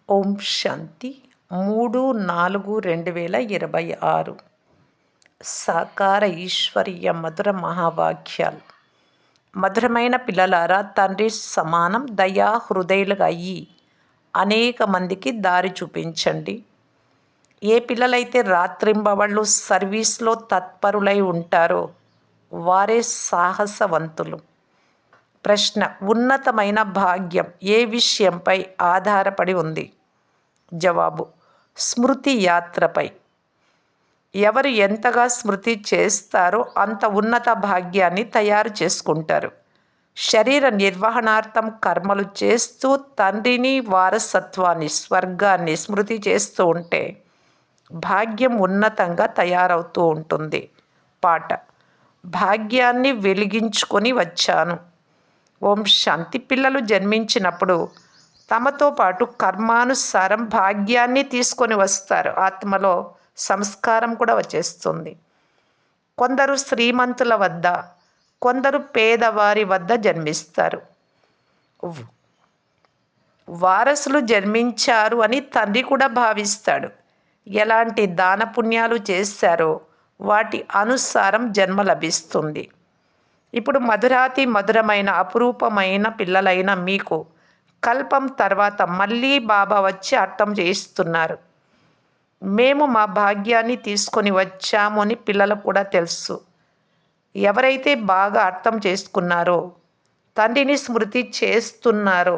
ఓం శాంతి 3/4/2026 సాకార ఈశ్వరీయ మధుర మహావాక్యాలు. మధురమైన పిల్లలారా, తండ్రి సమానం దయా హృదయులుగా అయ్యి అనేక మందికి దారి చూపించండి. ఏ పిల్లలైతే రాత్రింబవళ్ళు సర్వీస్లో తత్పరులై ఉంటారో వారే సాహసవంతులు. ప్రశ్న: ఉన్నతమైన భాగ్యం ఏ విషయంపై ఆధారపడి ఉంది? జవాబు: స్మృతి యాత్రపై. ఎవరు ఎంతగా స్మృతి చేస్తారో అంత ఉన్నత భాగ్యాన్ని తయారు చేసుకుంటారు. శరీర నిర్వహణార్థం కర్మలు చేస్తూ తండ్రిని, వారసత్వాన్ని, స్వర్గాన్ని స్మృతి చేస్తూ ఉంటే భాగ్యం ఉన్నతంగా తయారవుతూ ఉంటుంది. పాట: భాగ్యాన్ని వెలిగించుకొని వచ్చాను. ఓం శాంతి. పిల్లలు జన్మించినప్పుడు తమతో పాటు కర్మానుసారం భాగ్యాన్ని తీసుకొని వస్తారు. ఆత్మలో సంస్కారం కూడా వచ్చేస్తుంది. కొందరు శ్రీమంతుల వద్ద, కొందరు పేదవారి వద్ద జన్మిస్తారు. వారసులు జన్మించారు అని తండ్రి కూడా భావిస్తాడు. ఎలాంటి దాన పుణ్యాలు చేశారో వాటి అనుసారం జన్మ లభిస్తుంది. ఇప్పుడు మధురాతి మధురమైన అపురూపమైన పిల్లలైన మీకు కల్పం తర్వాత మళ్ళీ బాబా వచ్చి అర్థం చేయిస్తున్నారు. మేము మా భాగ్యాన్ని తీసుకొని వచ్చాము అని పిల్లలకు కూడా తెలుసు. ఎవరైతే బాగా అర్థం చేసుకున్నారో, తండ్రిని స్మృతి చేస్తున్నారో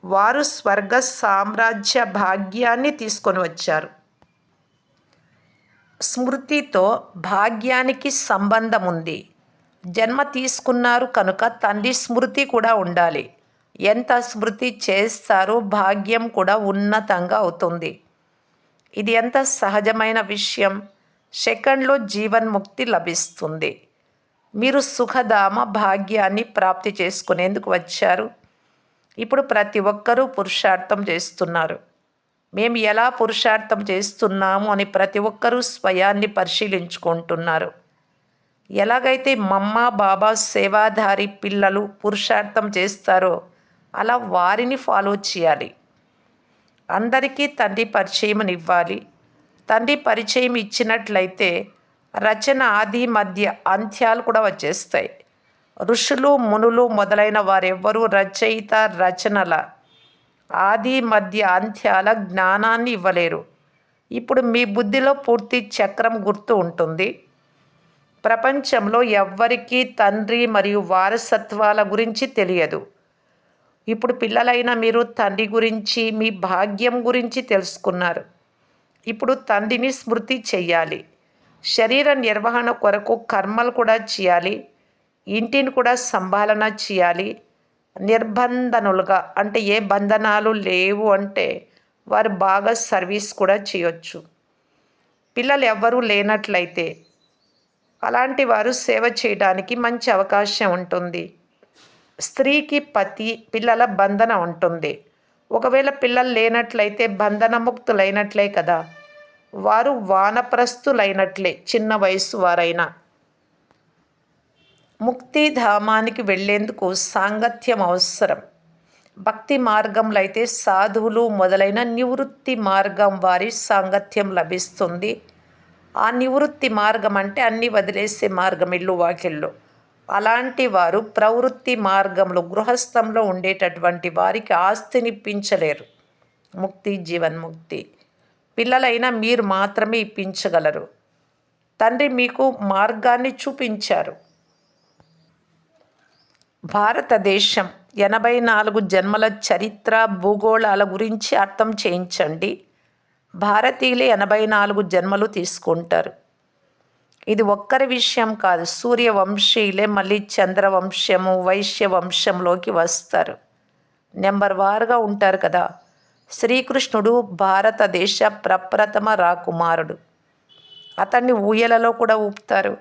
వారు స్వర్గ సామ్రాజ్య భాగ్యాన్ని తీసుకొని వచ్చారు. స్మృతితో భాగ్యానికి సంబంధం ఉంది. జన్మ తీసుకున్నారు కనుక తండ్రి స్మృతి కూడా ఉండాలి. ఎంత స్మృతి చేస్తారో భాగ్యం కూడా ఉన్నతంగా అవుతుంది. ఇది ఎంత సహజమైన విషయం. సెకండ్లో జీవన్ముక్తి లభిస్తుంది. మీరు సుఖధామ భాగ్యాన్ని ప్రాప్తి చేసుకునేందుకు వచ్చారు. ఇప్పుడు ప్రతి ఒక్కరూ పురుషార్థం చేస్తున్నారు. మేము ఎలా పురుషార్థం చేస్తున్నాము అని ప్రతి ఒక్కరూ స్వయాన్ని పరిశీలించుకుంటున్నారు. ఎలాగైతే మమ్మా బాబా సేవాధారి పిల్లలు పురుషార్థం చేస్తారో అలా వారిని ఫాలో చేయాలి. అందరికీ తండ్రి పరిచయం ఇవ్వాలి. తండ్రి పరిచయం ఇచ్చినట్లయితే రచన ఆది మధ్య అంత్యాలు కూడా వచ్చేస్తాయి. ఋషులు, మునులు మొదలైన వారెవ్వరూ రచయిత రచనల ఆది మధ్య అంత్యాల జ్ఞానాన్ని ఇవ్వలేరు. ఇప్పుడు మీ బుద్ధిలో పూర్తి చక్రం గుర్తు ఉంటుంది. ప్రపంచంలో ఎవ్వరికీ తండ్రి మరియు వారసత్వాల గురించి తెలియదు. ఇప్పుడు పిల్లలైన మీరు తండ్రి గురించి, మీ భాగ్యం గురించి తెలుసుకున్నారు. ఇప్పుడు తండ్రిని స్మృతి చెయ్యాలి. శరీర నిర్వహణ కొరకు కర్మలు కూడా చేయాలి. ఇంటిని కూడా సంభాలన చేయాలి. నిర్బంధనులుగా అంటే ఏ బంధనాలు లేవు అంటే వారు బాగా సర్వీస్ కూడా చేయొచ్చు. పిల్లలు ఎవ్వరూ లేనట్లయితే అలాంటి వారు సేవ చేయడానికి మంచి అవకాశం ఉంటుంది. స్త్రీకి పతి, పిల్లల బంధన ఉంటుంది. ఒకవేళ పిల్లలు లేనట్లయితే బంధనముక్తులైనట్లే కదా. వారు వానప్రస్థులైనట్లే, చిన్న వయసు వారైనా. ముక్తిధామానికి వెళ్లేందుకు సాంగత్యం అవసరం. భక్తి మార్గంలో అయితే సాధువులు మొదలైన నివృత్తి మార్గం వారి సాంగత్యం లభిస్తుంది. ఆ నివృత్తి మార్గం అంటే అన్నీ వదిలేసే మార్గం, ఇల్లు వాకిళ్ళు. అలాంటి వారు ప్రవృత్తి మార్గంలో గృహస్థంలో ఉండేటటువంటి వారికి ఆస్తినిప్పించలేరు. ముక్తి, జీవన్ముక్తి పిల్లలైనా మీరు మాత్రమే ఇప్పించగలరు. తండ్రి మీకు మార్గాన్ని చూపించారు. భారతదేశం 84 జన్మల చరిత్ర, భూగోళాల గురించి అర్థం చేయించండి. భారతీయులే 84 జన్మలు తీసుకుంటారు. ఇది ఒక్కరి విషయం కాదు. సూర్యవంశీయులే మళ్ళీ చంద్రవంశము, వైశ్యవంశంలోకి వస్తారు. నెంబర్ వారుగా ఉంటారు కదా. శ్రీకృష్ణుడు భారతదేశ ప్రప్రథమ రాకుమారుడు. అతన్ని ఊయలలో కూడా ఊపుతారు.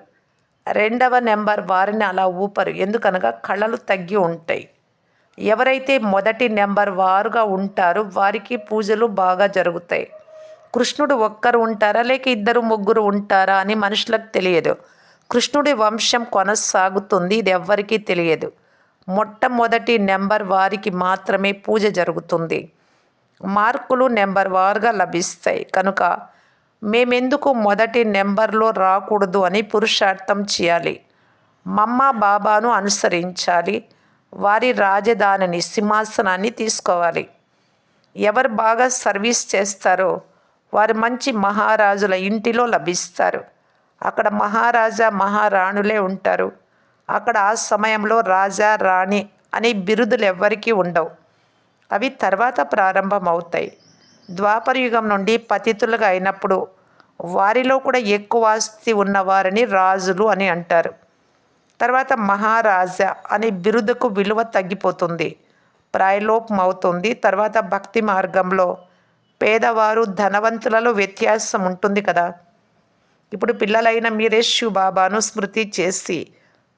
రెండవ నెంబర్ వారిని అలా ఊపరు. ఎందుకనగా కళలు తగ్గి ఉంటాయి. ఎవరైతే మొదటి నెంబర్ వారుగా ఉంటారో వారికి పూజలు బాగా జరుగుతాయి. కృష్ణుడు ఒక్కరు ఉంటారా లేక ఇద్దరు ముగ్గురు ఉంటారా అని మనుషులకు తెలియదు. కృష్ణుడి వంశం కొనసాగుతుంది, ఇది ఎవ్వరికీ తెలియదు. మొట్టమొదటి నెంబర్ వారికి మాత్రమే పూజ జరుగుతుంది. మార్కులు నెంబర్ వారుగా లభిస్తాయి. కనుక మేమెందుకు మొదటి నెంబర్లో రాకూడదు అని పురుషార్థం చేయాలి. మమ్మ బాబాను అనుసరించాలి. వారి రాజధానిని సింహాసనాన్ని తీసుకోవాలి. ఎవరు బాగా సర్వీస్ చేస్తారో వారు మంచి మహారాజుల ఇంటిలో లభిస్తారు. అక్కడ మహారాజా మహారాణులే ఉంటారు. అక్కడ ఆ సమయంలో రాజా రాణి అనే బిరుదులు ఎవ్వరికీ ఉండవు. అవి తర్వాత ప్రారంభమవుతాయి. ద్వాపరయుగం నుండి పతితులుగా అయినప్పుడు వారిలో కూడా ఎక్కువ ఆస్తి ఉన్నవారిని రాజులు అని అంటారు. తర్వాత మహారాజా అనే బిరుదుకు విలువ తగ్గిపోతుంది, ప్రాయలోపం అవుతుంది. తర్వాత భక్తి మార్గంలో పేదవారు ధనవంతులలో వ్యత్యాసం ఉంటుంది కదా. ఇప్పుడు పిల్లలైన మీరే బాబాను స్మృతి చేసి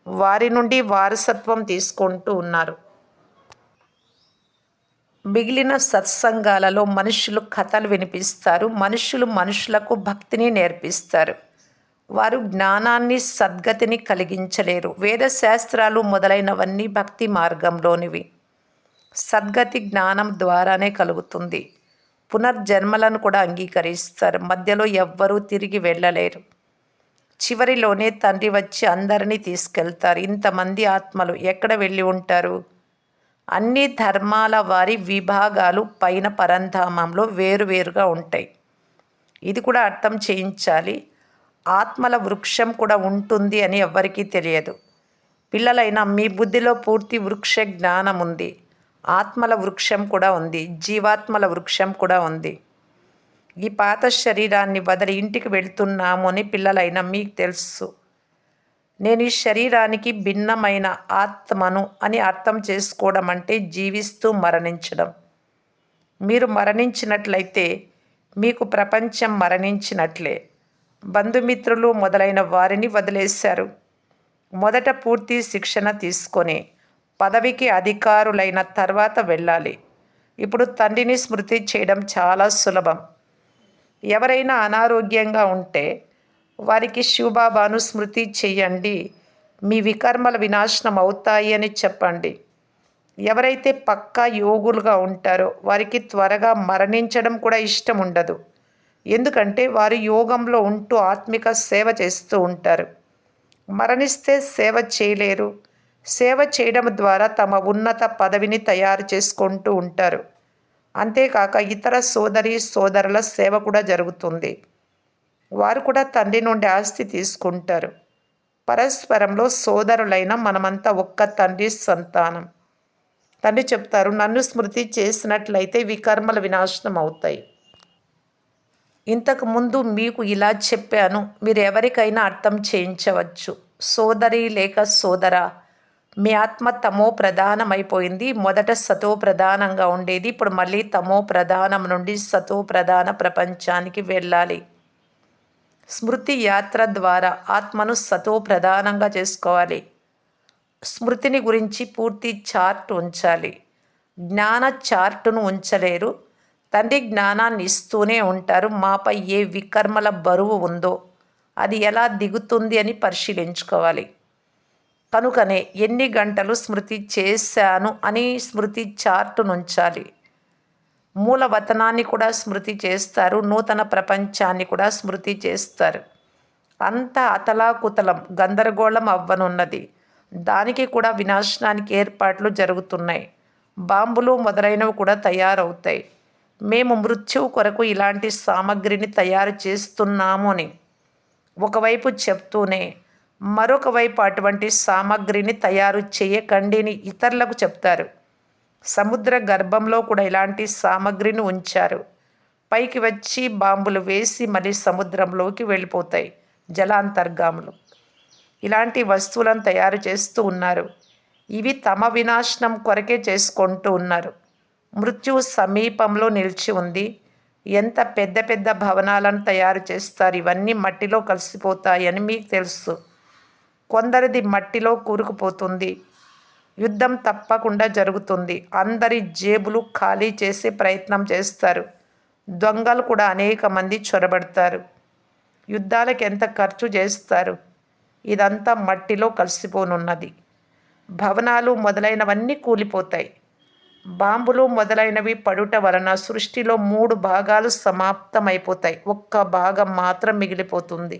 వారి నుండి వారసత్వం తీసుకుంటూ ఉన్నారు. మిగిలిన సత్సంగాలలో మనుషులు కథలు వినిపిస్తారు. మనుషులు మనుషులకు భక్తిని నేర్పిస్తారు. వారు జ్ఞానాన్ని సద్గతిని కలిగించలేరు. వేదశాస్త్రాలు మొదలైనవన్నీ భక్తి మార్గంలోనివి. సద్గతి జ్ఞానం ద్వారానే కలుగుతుంది. పునర్జన్మలను కూడా అంగీకరిస్తారు. మధ్యలో ఎవ్వరూ తిరిగి వెళ్ళలేరు. చివరిలోనే తండ్రి వచ్చి అందరినీ తీసుకెళ్తారు. ఇంతమంది ఆత్మలు ఎక్కడ వెళ్ళి ఉంటారు? అన్ని ధర్మాల వారి విభాగాలు పైన పరంధామంలో వేరువేరుగా ఉంటాయి. ఇది కూడా అర్థం చేయించాలి. ఆత్మల వృక్షం కూడా ఉంటుంది అని ఎవ్వరికీ తెలియదు. పిల్లలైన మీ బుద్ధిలో పూర్తి వృక్ష జ్ఞానం ఉంది. ఆత్మల వృక్షం కూడా ఉంది. జీవాత్మల వృక్షం కూడా ఉంది. ఈ పాత శరీరాన్ని వదిలి ఇంటికి వెళ్తున్నాము అని పిల్లలైన మీకు తెలుసు. నేను ఈ శరీరానికి భిన్నమైన ఆత్మను అని అర్థం చేసుకోవడం అంటే జీవిస్తూ మరణించడం. మీరు మరణించినట్లయితే మీకు ప్రపంచం మరణించినట్లే. బంధుమిత్రులు మొదలైన వారిని వదిలేశారు. మొదట పూర్తి శిక్షణ తీసుకొని పదవికి అధికారులైన తర్వాత వెళ్ళాలి. ఇప్పుడు తండ్రిని స్మృతి చేయడం చాలా సులభం. ఎవరైనా అనారోగ్యంగా ఉంటే వారికి శివబాబాను స్మృతి చెయ్యండి, మీ వికర్మల వినాశనం అవుతాయి అని చెప్పండి. ఎవరైతే పక్కా యోగులుగా ఉంటారో వారికి త్వరగా మరణించడం కూడా ఇష్టం ఉండదు. ఎందుకంటే వారు యోగంలో ఉంటూ ఆత్మిక సేవ చేస్తూ ఉంటారు. మరణిస్తే సేవ చేయలేరు. సేవ చేయడం ద్వారా తమ ఉన్నత పదవిని తయారు చేసుకుంటూ ఉంటారు. అంతేకాక ఇతర సోదరి సోదరుల సేవ కూడా జరుగుతుంది. వారు కూడా తండ్రి నుండి ఆస్తి తీసుకుంటారు. పరస్పరంలో సోదరులైన మనమంతా ఒక్క తండ్రి సంతానం. తండ్రి చెప్తారు, నన్ను స్మృతి చేసినట్లయితే వికర్మల వినాశనం అవుతాయి. ఇంతకు ముందు మీకు ఇలా చెప్పాను, మీరు ఎవరికైనా అర్థం చేయించవచ్చు. సోదరి లేక సోదరా, మీ ఆత్మ తమో ప్రధానమైపోయింది. మొదట సతో ప్రధానంగా ఉండేది. ఇప్పుడు మళ్ళీ తమో ప్రధానం నుండి సతో ప్రధాన ప్రపంచానికి వెళ్ళాలి. స్మృతి యాత్ర ద్వారా ఆత్మను సతో ప్రధానంగా చేసుకోవాలి. స్మృతిని గురించి పూర్తి చార్ట్ ఉంచాలి. జ్ఞాన చార్టును ఉంచలేరు. తండ్రి జ్ఞానాన్ని ఇస్తూనే ఉంటారు. మాపై ఏ వికర్మల బరువు ఉందో అది ఎలా దిగుతుంది అని పరిశీలించుకోవాలి. కనుకనే ఎన్ని గంటలు స్మృతి చేశాను అని స్మృతి చార్టును ఉంచాలి. మూలవతనాన్ని కూడా స్మృతి చేస్తారు. నూతన ప్రపంచాన్ని కూడా స్మృతి చేస్తారు. అంతా అతలాకుతలం గందరగోళం అవ్వనున్నది. దానికి కూడా వినాశనానికి ఏర్పాట్లు జరుగుతున్నాయి. బాంబులు మొదలైనవి కూడా తయారవుతాయి. మేము మృత్యువు కొరకు ఇలాంటి సామగ్రిని తయారు చేస్తున్నాము అని ఒకవైపు చెప్తూనే మరొక వైపు అటువంటి సామగ్రిని తయారు చేయకండి అని ఇతరులకు చెప్తారు. సముద్ర గర్భంలో కూడా ఇలాంటి సామగ్రిని ఉంచారు. పైకి వచ్చి బాంబులు వేసి మళ్ళీ సముద్రంలోకి వెళ్ళిపోతాయి జలాంతర్గాములు. ఇలాంటి వస్తువులను తయారు చేస్తూ ఉన్నారు. ఇవి తమ వినాశనం కొరకే చేసుకుంటూ ఉన్నారు. మృత్యువు సమీపంలో నిలిచి ఉంది. ఎంత పెద్ద పెద్ద భవనాలను తయారు చేస్తారు. ఇవన్నీ మట్టిలో కలిసిపోతాయి అని మీకు తెలుసు. కొందరిది మట్టిలో కూరుకుపోతుంది. యుద్ధం తప్పకుండా జరుగుతుంది. అందరి జేబులు ఖాళీ చేసే ప్రయత్నం చేస్తారు. దొంగలు కూడా అనేక మంది చొరబడతారు. యుద్ధాలకు ఎంత ఖర్చు చేస్తారు. ఇదంతా మట్టిలో కలిసిపోనున్నది. భవనాలు మొదలైనవన్నీ కూలిపోతాయి. బాంబులు మొదలైనవి పడుట వలన సృష్టిలో 3 భాగాలు సమాప్తమైపోతాయి. ఒక్క భాగం మాత్రం మిగిలిపోతుంది.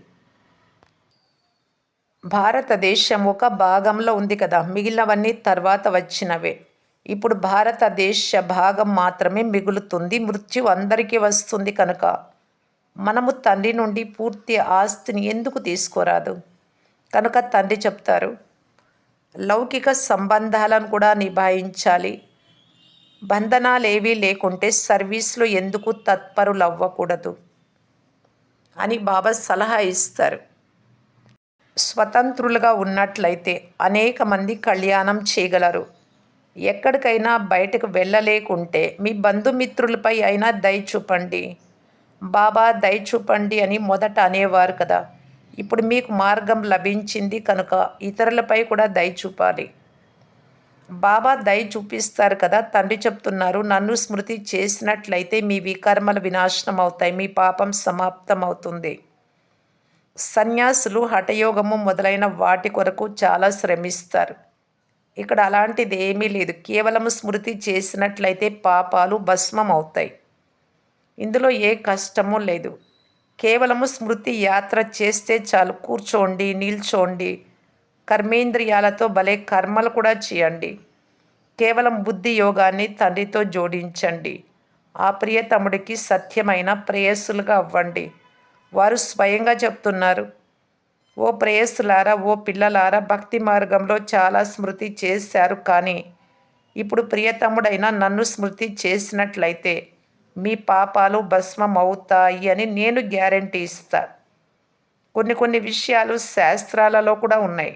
భారతదేశం ఒక భాగంలో ఉంది కదా, మిగిలినవన్నీ తర్వాత వచ్చినవే. ఇప్పుడు భారతదేశ భాగం మాత్రమే మిగులుతుంది. మృత్యు అందరికీ వస్తుంది కనుక మనము తండ్రి నుండి పూర్తి ఆస్తిని ఎందుకు తీసుకోరాదు? కనుక తండ్రి చెప్తారు, లౌకిక సంబంధాలను కూడా నిభాయించాలి. బంధనాలేవీ లేకుంటే సర్వీస్లో ఎందుకు తత్పరులవ్వకూడదు అని బాబా సలహా ఇస్తారు. స్వతంత్రులుగా ఉన్నట్లయితే అనేక మంది కళ్యాణం చేయగలరు. ఎక్కడికైనా బయటకు వెళ్ళలేకుంటే మీ బంధుమిత్రులపై అయినా దయ చూపండి. బాబా దయ చూపండి అని మొదట అనేవారు కదా. ఇప్పుడు మీకు మార్గం లభించింది కనుక ఇతరులపై కూడా దయ చూపాలి. బాబా దయ చూపిస్తారు కదా. తండ్రి చెప్తున్నారు, నన్ను స్మృతి చేసినట్లయితే మీ వికర్మలు వినాశనం అవుతాయి, మీ పాపం సమాప్తం అవుతుంది. సన్యాసులు హఠయోగము మొదలైన వాటి కొరకు చాలా శ్రమిస్తారు. ఇక్కడ అలాంటిది ఏమీ లేదు. కేవలం స్మృతి చేసినట్లయితే పాపాలు భస్మం అవుతాయి. ఇందులో ఏ కష్టమూ లేదు. కేవలము స్మృతి యాత్ర చేస్తే చాలు. కూర్చోండి, నిల్చోండి, కర్మేంద్రియాలతో భలే కర్మలు కూడా చేయండి. కేవలం బుద్ధి యోగాన్ని తండ్రితో జోడించండి. ఆ ప్రియతముడికి సత్యమైన ప్రేయస్సులుగా అవ్వండి. వారు స్వయంగా చెప్తున్నారు, ఓ ప్రేయస్సులారా, ఓ పిల్లలారా, భక్తి మార్గంలో చాలా స్మృతి చేశారు, కానీ ఇప్పుడు ప్రియతముడైన నన్ను స్మృతి చేసినట్లయితే మీ పాపాలు భస్మం అవుతాయి అని నేను గ్యారంటీ ఇస్తా. కొన్ని విషయాలు శాస్త్రాలలో కూడా ఉన్నాయి.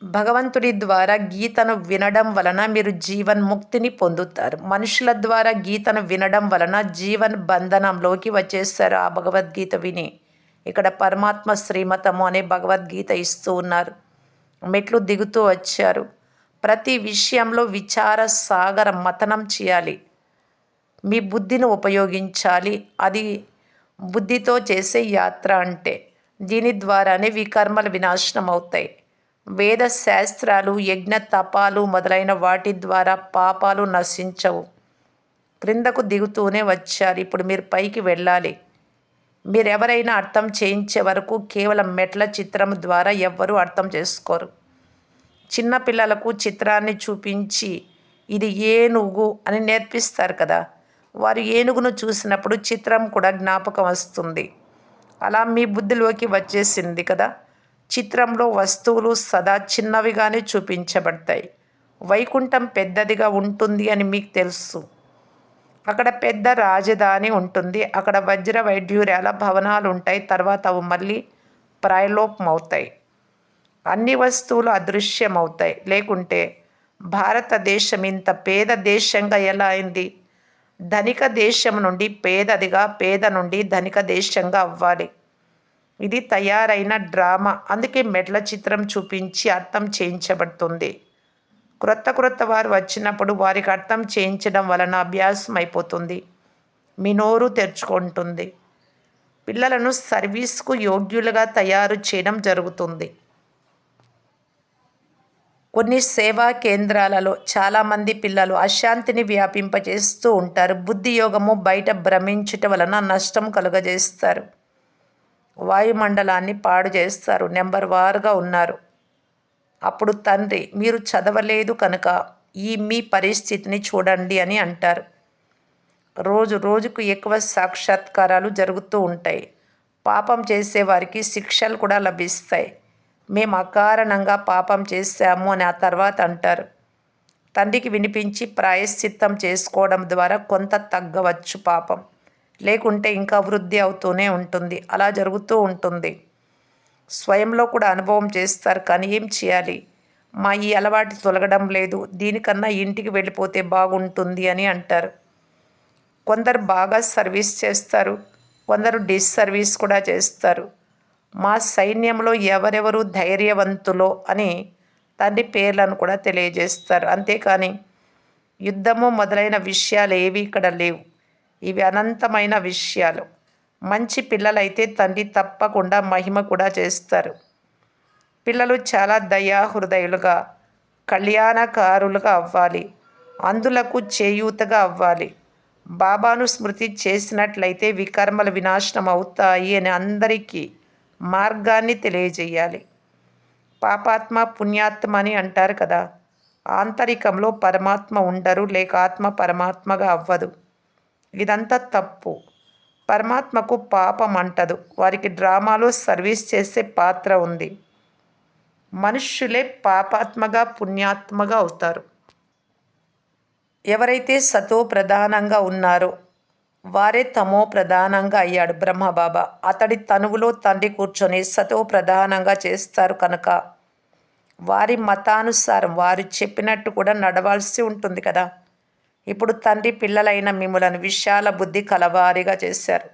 భగవంతుడి ద్వారా గీతను వినడం వలన మీరు జీవన్ముక్తిని పొందుతారు. మనుషుల ద్వారా గీతను వినడం వలన జీవన్ బంధనంలోకి వచ్చేస్తారు. ఆ భగవద్గీత విని ఇక్కడ పరమాత్మ శ్రీమతము అనే భగవద్గీత ఇస్తూ ఉన్నారు. మెట్లు దిగుతూ వచ్చారు. ప్రతి విషయంలో విచార సాగర మతనం చేయాలి. మీ బుద్ధిని ఉపయోగించాలి. అది బుద్ధితో చేసే యాత్ర అంటే. దీని ద్వారానే వికర్మలు వినాశనం అవుతాయి. వేద శాస్త్రాలు, యజ్ఞ తపాలు మొదలైన వాటి ద్వారా పాపాలు నశించవు. క్రిందకు దిగుతూనే వచ్చారు. ఇప్పుడు మీరు పైకి వెళ్ళాలి. మీరెవరైనా అర్థం చేయించే వరకు కేవలం మెట్ల చిత్రం ద్వారా ఎవ్వరూ అర్థం చేసుకోరు. చిన్నపిల్లలకు చిత్రాన్ని చూపించి ఇది ఏనుగు అని నేర్పిస్తారు కదా. వారు ఏనుగును చూసినప్పుడు చిత్రం కూడా జ్ఞాపకం వస్తుంది. అలా మీ బుద్ధిలోకి వచ్చేసింది కదా. చిత్రంలో వస్తువులు సదా చిన్నవిగానే చూపించబడతాయి. వైకుంఠం పెద్దదిగా ఉంటుంది అని మీకు తెలుసు. అక్కడ పెద్ద రాజధాని ఉంటుంది. అక్కడ వజ్ర వైడ్యూర్యాల భవనాలు ఉంటాయి. తర్వాత అవి మళ్ళీ ప్రాయలోపమవుతాయి. అన్ని వస్తువులు అదృశ్యమవుతాయి. లేకుంటే భారతదేశం ఇంత పేద దేశంగా ఎలా అయింది? ధనిక దేశం నుండి పేదదిగా, పేద నుండి ధనిక దేశంగా అవ్వాలి. ఇది తయారైన డ్రామా. అందుకే మెట్ల చిత్రం చూపించి అర్థం చేయించబడుతుంది. క్రొత్త వారు వచ్చినప్పుడు వారికి అర్థం చేయించడం వలన అభ్యాసం అయిపోతుంది. మీ నోరు తెరుచుకుంటుంది. పిల్లలను సర్వీస్కు యోగ్యులుగా తయారు చేయడం జరుగుతుంది. కొన్ని సేవా కేంద్రాలలో చాలామంది పిల్లలు అశాంతిని వ్యాపింపజేస్తూ ఉంటారు. బుద్ధి యోగము బయట భ్రమించుట వలన నష్టం కలుగజేస్తారు. వాయుమండలాన్ని పాడు చేస్తారు. నెంబర్ వారుగా ఉన్నారు. అప్పుడు తండ్రి, మీరు చదవలేదు కనుక ఈ మీ పరిస్థితిని చూడండి అని అంటారు. రోజుకు ఎక్కువ సాక్షాత్కారాలు జరుగుతూ ఉంటాయి. పాపం చేసేవారికి శిక్షలు కూడా లభిస్తాయి. మేము అకారణంగా పాపం చేశాము అని ఆ తర్వాత అంటారు. తండ్రికి వినిపించి ప్రాయశ్చిత్తం చేసుకోవడం ద్వారా కొంత తగ్గవచ్చు పాపం. లేకుంటే ఇంకా వృద్ధి అవుతూనే ఉంటుంది. అలా జరుగుతూ ఉంటుంది. స్వయంలో కూడా అనుభవం చేస్తారు. కానీ ఏం చేయాలి? మా ఈ అలవాటు తొలగడం లేదు, దీనికన్నా ఇంటికి వెళ్ళిపోతే బాగుంటుంది అని అంటారు. కొందరు బాగా సర్వీస్ చేస్తారు, కొందరు డిస్సర్వీస్ కూడా చేస్తారు. మా సైన్యంలో ఎవరెవరు ధైర్యవంతులో అని తండ్రి పేర్లను కూడా తెలియజేస్తారు. అంతేకాని యుద్ధము మొదలైన విషయాలు ఏవి ఇక్కడ లేవు. ఇవి అనంతమైన విషయాలు. మంచి పిల్లలైతే తండ్రి తప్పకుండా మహిమ కూడా చేస్తారు. పిల్లలు చాలా దయాహృదయులుగా, కళ్యాణకారులుగా అవ్వాలి, అందులకు చేయూతగా అవ్వాలి. బాబాను స్మృతి చేసినట్లయితే వికర్మలు వినాశనం అవుతాయి అని అందరికీ మార్గాన్ని తెలియజేయాలి. పాపాత్మ పుణ్యాత్మ అని అంటారు కదా, ఆంతరికంలో పరమాత్మ ఉండరు, లేక ఆత్మ పరమాత్మగా అవ్వదు. ఇదంతా తప్పు. పరమాత్మకు పాపం అంటదు, వారికి డ్రామాలో సర్వీస్ చేసే పాత్ర ఉంది. మనుష్యులే పాపాత్మగా పుణ్యాత్మగా అవుతారు. ఎవరైతే సతో ప్రధానంగా ఉన్నారో వారే తమో ప్రధానంగా అయ్యాడు బ్రహ్మబాబా. అతడి తనువులో తండ్రి కూర్చొని సతో ప్రధానంగా చేస్తారు కనుక వారి మతానుసారం వారు చెప్పినట్టు కూడా నడవాల్సి ఉంటుంది కదా. ఇప్పుడు తండ్రి పిల్లలైన మిమ్మలను విశాల బుద్ధి కలవారిగా చేశారు.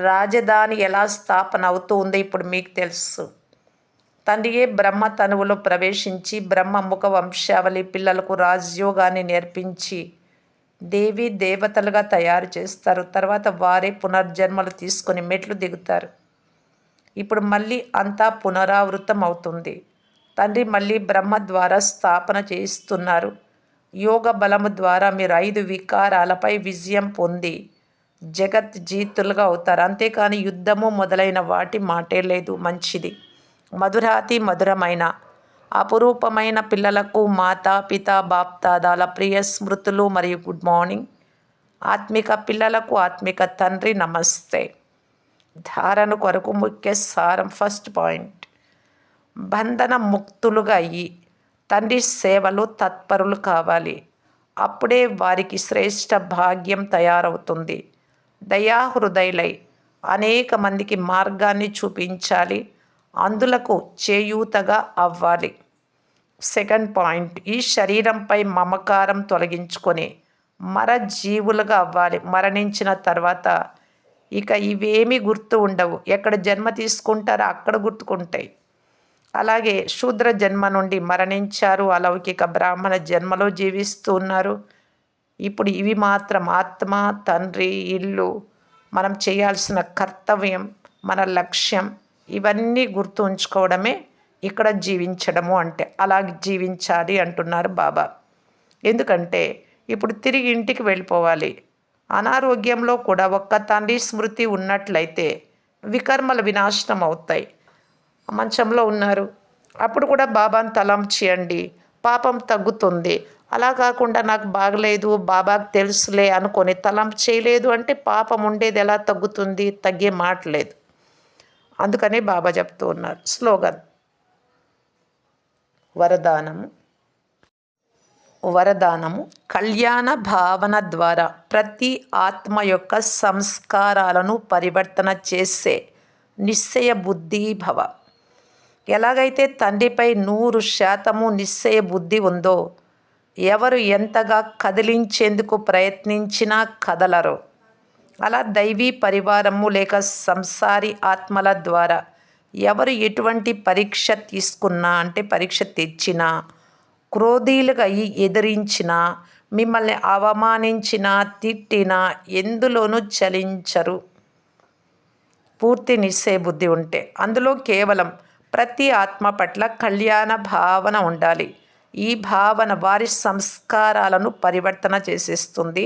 రాజధాని ఎలా స్థాపన అవుతూ ఉందో ఇప్పుడు మీకు తెలుసు. తండ్రియే బ్రహ్మ తనువులో ప్రవేశించి బ్రహ్మ ముఖ వంశావళి పిల్లలకు రాజయోగాన్ని నేర్పించి దేవి దేవతలుగా తయారు చేస్తారు. తర్వాత వారే పునర్జన్మలు తీసుకొని మెట్లు దిగుతారు. ఇప్పుడు మళ్ళీ అంతా పునరావృతం అవుతుంది. తండ్రి మళ్ళీ బ్రహ్మ ద్వారా స్థాపన చేయిస్తున్నారు. యోగ బలము ద్వారా మీరు 5 వికారాలపై విజయం పొంది జగత్ జీతులుగా అవుతారు. అంతేకాని యుద్ధము మొదలైన వాటి మాటే లేదు. మంచిది. మధురాతి మధురమైన అపురూపమైన పిల్లలకు మాతా పిత బాప్దాదాల ప్రియ స్మృతులు మరియు గుడ్ మార్నింగ్. ఆత్మిక పిల్లలకు ఆత్మిక తండ్రి నమస్తే. ధారణ కొరకు ముఖ్య సారం. ఫస్ట్ పాయింట్, బంధన ముక్తులుగా అయ్యి తండ్రి సేవలో తత్పరులు కావాలి. అప్పుడే వారికి శ్రేష్ఠ భాగ్యం తయారవుతుంది. దయాహృదయులై అనేక మందికి మార్గాన్ని చూపించాలి, అందులకు చేయూతగా అవ్వాలి. సెకండ్ పాయింట్, ఈ శరీరంపై మమకారం తొలగించుకొని మరజీవులుగా అవ్వాలి. మరణించిన తర్వాత ఇక ఇవేమీ గుర్తు ఉండవు. ఎక్కడ జన్మ తీసుకుంటారో అక్కడ గుర్తుకుంటాయి. అలాగే శూద్ర జన్మ నుండి మరణించారు, అలౌకిక బ్రాహ్మణ జన్మలో జీవిస్తూ ఉన్నారు. ఇప్పుడు ఇవి మాత్రం ఆత్మ, తండ్రి, ఇల్లు, మనం చేయాల్సిన కర్తవ్యం, మన లక్ష్యం, ఇవన్నీ గుర్తు ఉంచుకోవడమే ఇక్కడ జీవించడము అంటే. అలా జీవించాలి అంటున్నారు బాబా. ఎందుకంటే ఇప్పుడు తిరిగి ఇంటికి వెళ్ళిపోవాలి. అనారోగ్యంలో కూడా ఒక్క తండ్రి స్మృతి ఉన్నట్లయితే వికర్మలు వినాశనం అవుతాయి. మంచంలో ఉన్నారు, అప్పుడు కూడా బాబాను తలం చేయండి, పాపం తగ్గుతుంది. అలా కాకుండా నాకు బాగలేదు, బాబాకు తెలుసులే అనుకొని తలం చేయలేదు అంటే పాపం ఉండేది ఎలా తగ్గుతుంది? తగ్గే మాట లేదు. అందుకనే బాబా చెప్తూ ఉన్నారు స్లోగన్, వరదానము. వరదానము కళ్యాణ భావన ద్వారా ప్రతి ఆత్మ యొక్క సంస్కారాలను పరివర్తన చేసే నిశ్చయ బుద్ధి భవ. ఎలాగైతే తండ్రిపై 100% నిశ్చయ బుద్ధి ఉందో ఎవరు ఎంతగా కదిలించేందుకు ప్రయత్నించినా కదలరు. అలా దైవీ పరివారము లేక సంసారి ఆత్మల ద్వారా ఎవరు ఎటువంటి పరీక్ష తీసుకున్నా అంటే పరీక్ష తెచ్చినా, క్రోధీలుగా ఎదిరించినా, మిమ్మల్ని అవమానించినా, తిట్టినా ఎందులోనూ చలించరు. పూర్తి నిశ్చయ బుద్ధి ఉంటే అందులో కేవలం ప్రతి ఆత్మ పట్ల కళ్యాణ భావన ఉండాలి. ఈ భావన వారి సంస్కారాలను పరివర్తన చేసేస్తుంది.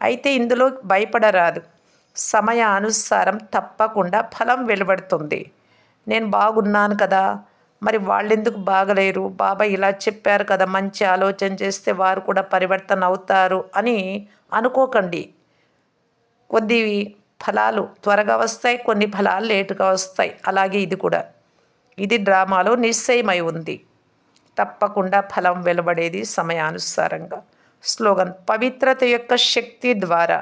అయితే ఇందులో భయపడరాదు. సమయానుసారం తప్పకుండా ఫలం వెలువడుతుంది. నేను బాగున్నాను కదా, మరి వాళ్ళెందుకు బాగలేరు? బాబా ఇలా చెప్పారు కదా, మంచి ఆలోచన చేస్తే వారు కూడా పరివర్తన అవుతారు అని అనుకోకండి. కొద్ది ఫలాలు త్వరగా వస్తాయి, కొన్ని ఫలాలు లేటుగా వస్తాయి. అలాగే ఇది కూడా, ఇది డ్రామాలో నిశ్చయమై ఉంది. తప్పకుండా ఫలం వెలువడేది సమయానుసారంగా. స్లోగన్, పవిత్రత యొక్క శక్తి ద్వారా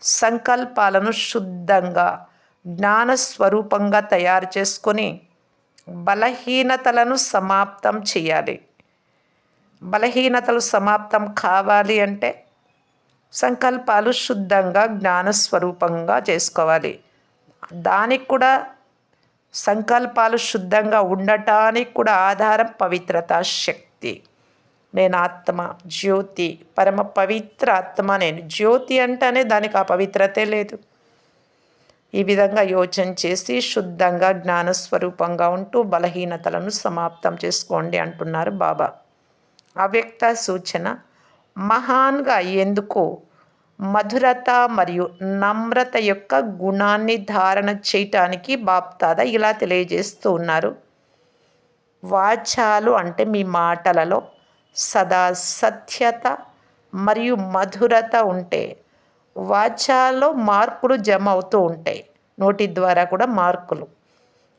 సంకల్పాలను శుద్ధంగా జ్ఞానస్వరూపంగా తయారు చేసుకొని బలహీనతలను సమాప్తం చేయాలి. బలహీనతలు సమాప్తం కావాలి అంటే సంకల్పాలు శుద్ధంగా జ్ఞానస్వరూపంగా చేసుకోవాలి. దానికి కూడా సంకల్పాలు శుద్ధంగా ఉండటానికి కూడా ఆధారం పవిత్రత శక్తి. నేను ఆత్మ, జ్యోతి, పరమ పవిత్ర ఆత్మ. నేను జ్యోతి అంటేనే దానికి ఆ పవిత్రతే లేదు. ఈ విధంగా యోచన చేసి శుద్ధంగా జ్ఞానస్వరూపంగా ఉంటూ బలహీనతలను సమాప్తం చేసుకోండి అంటున్నారు బాబా. అవ్యక్త సూచన మహాన్గా అయ్యేందుకు మధురత మరియు నమ్రత యొక్క గుణాన్ని ధారణ చేయటానికి బాప్దాద ఇలా తెలియజేస్తూ ఉన్నారు. వాచాలు అంటే మీ మాటలలో సదా సత్యత మరియు మధురత ఉంటే వాచాల్లో మార్పులు జమ అవుతూ ఉంటాయి. నోటి ద్వారా కూడా మార్కులు.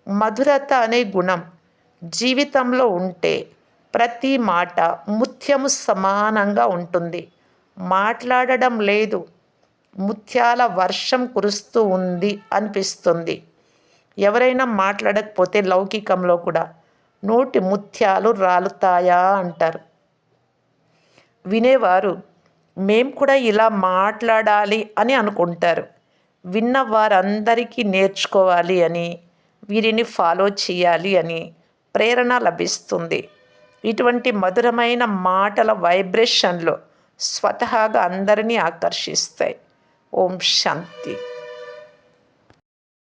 మధురత అనే గుణం జీవితంలో ఉంటే ప్రతి మాట ముత్యము సమానంగా ఉంటుంది. మాట్లాడడం లేదు, ముత్యాల వర్షం కురుస్తూ ఉంది అనిపిస్తుంది. ఎవరైనా మాట్లాడకపోతే లౌకికంలో కూడా నోటి ముత్యాలు రాలుతాయా అంటారు. వినేవారు మేం కూడా ఇలా మాట్లాడాలి అని అనుకుంటారు. విన్న వారందరికీ నేర్చుకోవాలి అని, వీరిని ఫాలో చేయాలి అని ప్రేరణ లభిస్తుంది. ఇటువంటి మధురమైన మాటల వైబ్రేషన్లు స్వతహాగా అందరినీ ఆకర్షిస్తాయి. ఓం శాంతి.